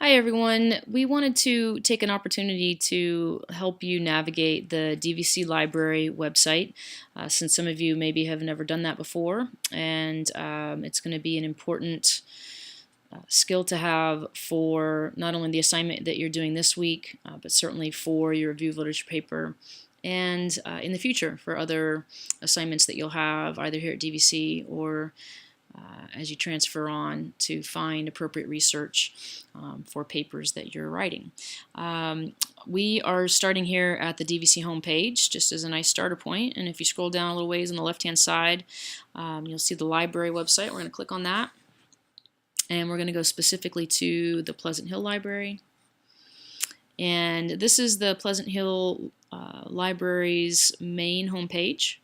Hi everyone. We wanted to take an opportunity to help you navigate the DVC Library website since some of you maybe have never done that before, and it's going to be an important skill to have for not only the assignment that you're doing this week, but certainly for your review of literature paper and in the future for other assignments that you'll have either here at DVC or as you transfer on to find appropriate research for papers that you're writing. We are starting here at the DVC homepage just as a nice starter point, and if you scroll down a little ways on the left hand side, you'll see the library website. We're going to click on that, and we're going to go specifically to the Pleasant Hill Library. And this is the Pleasant Hill Library's main homepage.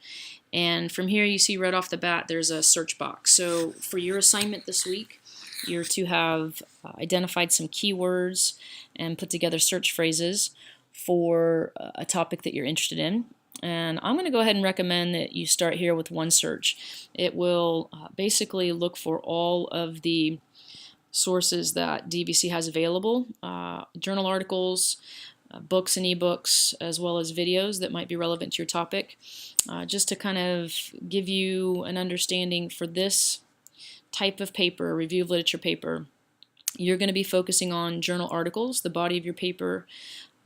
And from here you see right off the bat there's a search box. So for your assignment this week, you're to have identified some keywords and put together search phrases for a topic that you're interested in. And I'm going to go ahead and recommend that you start here with one search. It will basically look for all of the sources that DVC has available, journal articles, books and ebooks, as well as videos that might be relevant to your topic, just to kind of give you an understanding for this type of paper, a review of literature paper. You're going to be focusing on journal articles. The body of your paper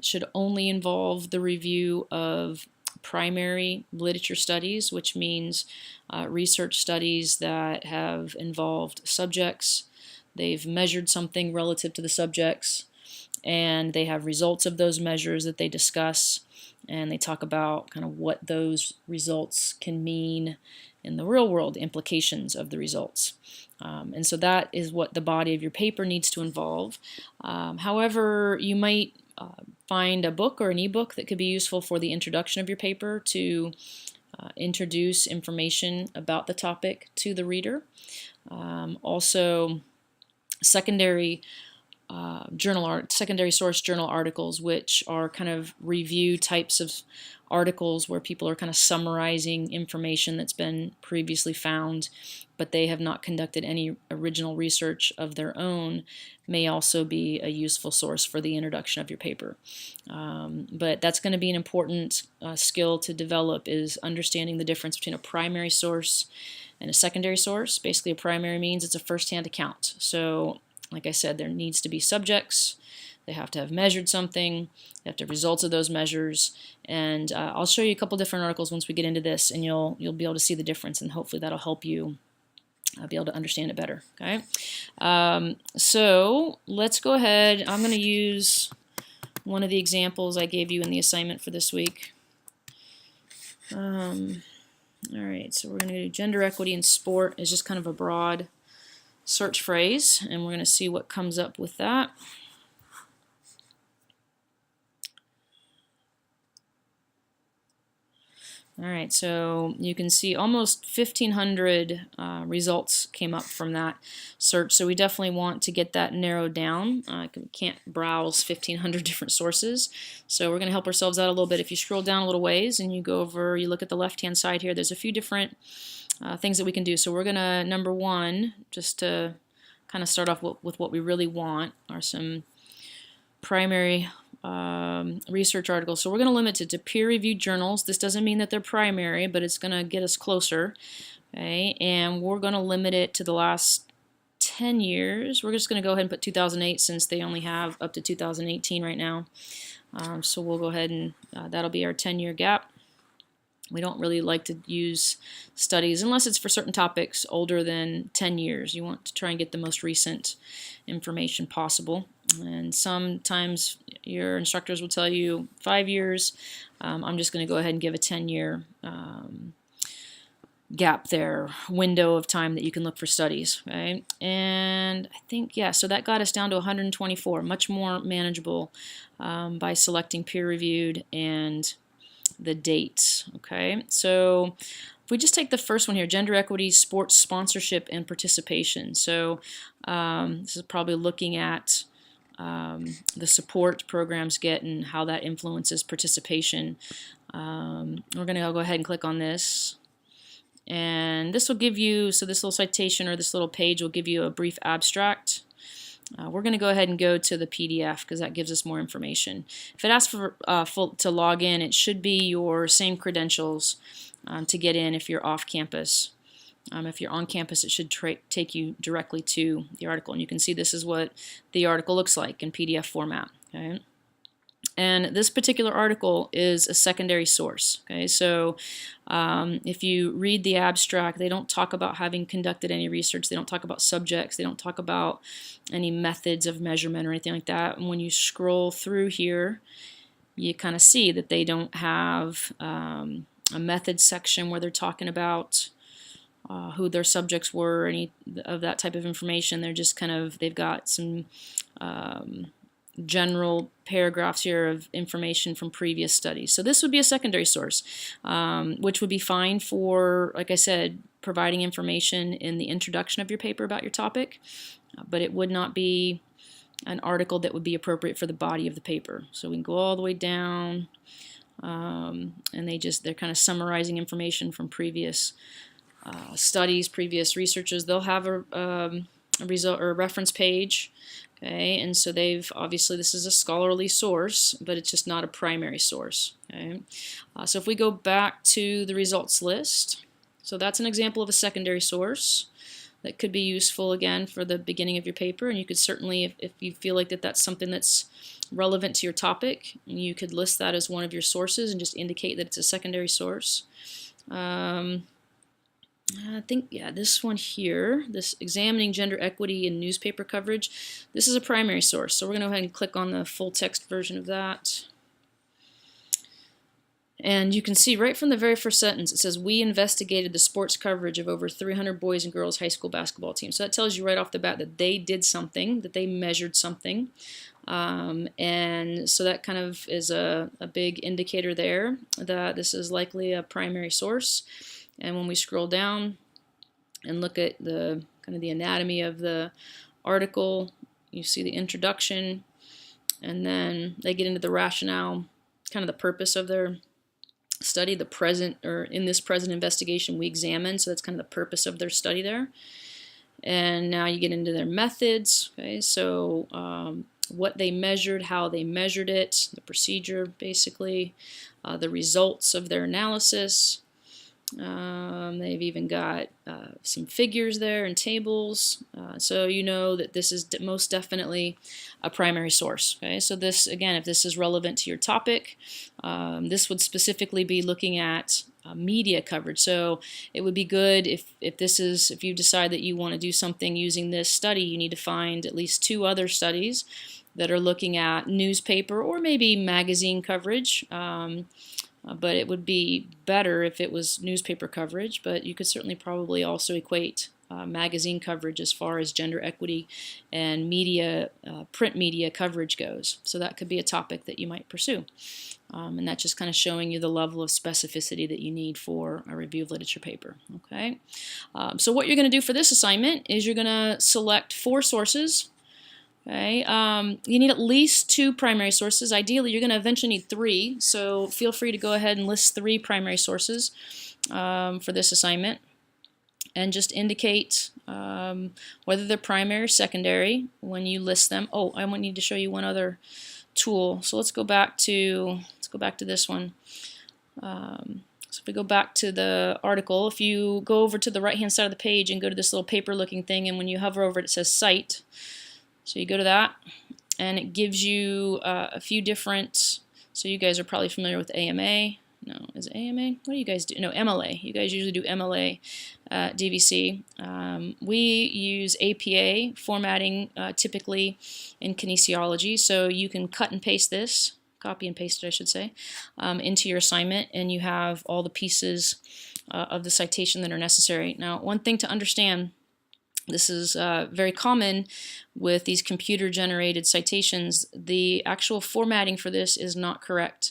should only involve the review of primary literature studies, which means research studies that have involved subjects. They've measured something relative to the subjects, and they have results of those measures that they discuss, and they talk about kind of what those results can mean in the real world, implications of the results. And so that is what the body of your paper needs to involve. However, you might find a book or an ebook that could be useful for the introduction of your paper to introduce information about the topic to the reader. Also, secondary secondary source journal articles, which are kind of review types of articles where people are kind of summarizing information that's been previously found, but they have not conducted any original research of their own, may also be a useful source for the introduction of your paper. But that's going to be an important skill to develop, is understanding the difference between a primary source and a secondary source. Basically, a primary means it's a first-hand account. So like I said, there needs to be subjects. They have to have measured something. They have to have results of those measures. And I'll show you a couple different articles once we get into this, and you'll be able to see the difference, and hopefully that'll help you be able to understand it better. Okay. So let's go ahead. I'm going to use one of the examples I gave you in the assignment for this week. All right. So we're going to do gender equity in sport is just kind of a broad search phrase, and we're going to see what comes up with that. All right, so you can see almost 1,500 results came up from that search, so we definitely want to get that narrowed down. We can't browse 1,500 different sources, so we're going to help ourselves out a little bit. If you scroll down a little ways and you go over, you look at the left-hand side here, there's a few different things that we can do. So we're going to, number one, just to kind of start off with what we really want, are some primary research articles. So we're going to limit it to peer-reviewed journals. This doesn't mean that they're primary, but it's going to get us closer. Okay, and we're going to limit it to the last 10 years. We're just going to go ahead and put 2008 since they only have up to 2018 right now. So we'll go ahead and that'll be our 10-year gap. We don't really like to use studies unless it's for certain topics older than 10 years. You want to try and get the most recent information possible. And sometimes your instructors will tell you 5 years. I'm just going to go ahead and give a 10-year gap there, window of time that you can look for studies. Okay? And I think, yeah, so that got us down to 124, much more manageable by selecting peer-reviewed and the dates. Okay, so if we just take the first one here, gender equity, sports sponsorship, and participation. So this is probably looking at the support programs get and how that influences participation. We're going to go ahead and click on this. And this will give you, so this little citation or this little page will give you a brief abstract We're going to go ahead and go to the PDF because that gives us more information. If it asks for to log in, it should be your same credentials to get in if you're off campus. If you're on campus, it should take you directly to the article. And you can see this is what the article looks like in PDF format. Okay? And this particular article is a secondary source. Okay, so if you read the abstract, they don't talk about having conducted any research. They don't talk about subjects. They don't talk about any methods of measurement or anything like that. And when you scroll through here, you kind of see that they don't have a methods section where they're talking about who their subjects were, any of that type of information. They're just kind of, they've got some general paragraphs here of information from previous studies. So this would be a secondary source, which would be fine for, like I said, providing information in the introduction of your paper about your topic, but it would not be an article that would be appropriate for the body of the paper. So we can go all the way down, and they're kind of summarizing information from previous studies, previous researchers. They'll have a result or a reference page. Okay, and so they've obviously, this is a scholarly source, but it's just not a primary source. Okay, so if we go back to the results list, so that's an example of a secondary source that could be useful again for the beginning of your paper, and you could certainly, if you feel like that's something that's relevant to your topic, you could list that as one of your sources and just indicate that it's a secondary source. I think, yeah, this one here, this examining gender equity in newspaper coverage, this is a primary source. So we're going to go ahead and click on the full text version of that. And you can see right from the very first sentence, it says, we investigated the sports coverage of over 300 boys and girls high school basketball teams. So that tells you right off the bat that they did something, that they measured something. And so that kind of is a big indicator there that this is likely a primary source. And when we scroll down and look at the kind of the anatomy of the article, you see the introduction, and then they get into the rationale, kind of the purpose of their study, the present, or in this present investigation we examine, so that's kind of the purpose of their study there. And now you get into their methods, okay, so what they measured, how they measured it, the procedure basically, the results of their analysis. They've even got some figures there and tables, so you know that this is most definitely a primary source. Okay, so this, again, if this is relevant to your topic, this would specifically be looking at media coverage. So it would be good if you decide that you want to do something using this study, you need to find at least 2 other studies that are looking at newspaper or maybe magazine coverage. But it would be better if it was newspaper coverage, but you could certainly probably also equate magazine coverage as far as gender equity and media, print media coverage goes. So that could be a topic that you might pursue. And that's just kind of showing you the level of specificity that you need for a review of literature paper. Okay. So what you're going to do for this assignment is you're going to select 4 sources. Okay, you need at least 2 primary sources. Ideally, you're going to eventually need 3, so feel free to go ahead and list 3 primary sources for this assignment, and just indicate whether they're primary or secondary when you list them. Oh, I need to show you one other tool. So let's go back to this one. So if we go back to the article, if you go over to the right-hand side of the page and go to this little paper-looking thing, and when you hover over it, it says Cite. So you go to that, and it gives you a few different, so you guys are probably familiar with AMA. No, is it AMA? What do you guys do? No, MLA. You guys usually do MLA DVC. We use APA formatting typically in kinesiology, so you can cut and paste this, copy and paste it I should say, into your assignment, and you have all the pieces of the citation that are necessary. Now, one thing to understand, this is very common with these computer-generated citations. The actual formatting for this is not correct.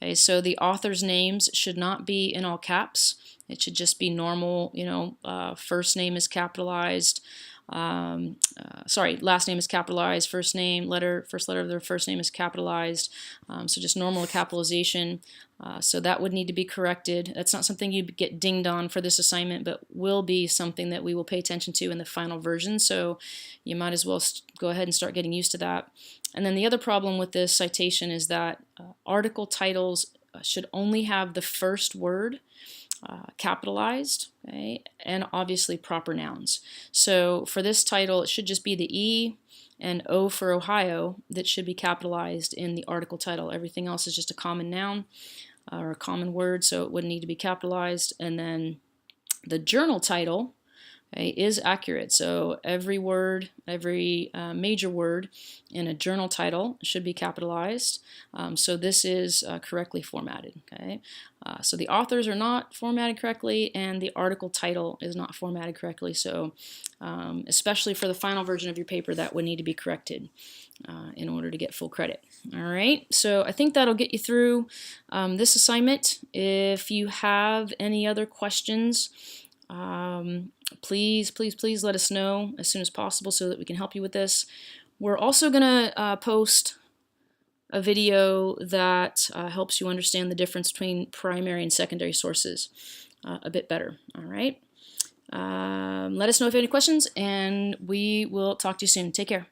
Okay, so the author's names should not be in all caps. It should just be normal, first name is capitalized, sorry, last name is capitalized, first letter of their first name is capitalized, so just normal capitalization. So that would need to be corrected. That's not something you get dinged on for this assignment, but will be something that we will pay attention to in the final version, so you might as well go ahead and start getting used to that. And then the other problem with this citation is that article titles should only have the first word capitalized, okay, and obviously proper nouns. So for this title, it should just be the E and O for Ohio that should be capitalized in the article title. Everything else is just a common noun or a common word, so it wouldn't need to be capitalized. And then the journal title, okay, is accurate. So every word, every major word in a journal title should be capitalized. So this is correctly formatted. Okay, so the authors are not formatted correctly, and the article title is not formatted correctly. So especially for the final version of your paper, that would need to be corrected in order to get full credit. All right, so I think that'll get you through this assignment. If you have any other questions, please let us know as soon as possible so that we can help you with this. We're also going to post a video that helps you understand the difference between primary and secondary sources a bit better. All right. Let us know if you have any questions, and we will talk to you soon. Take care.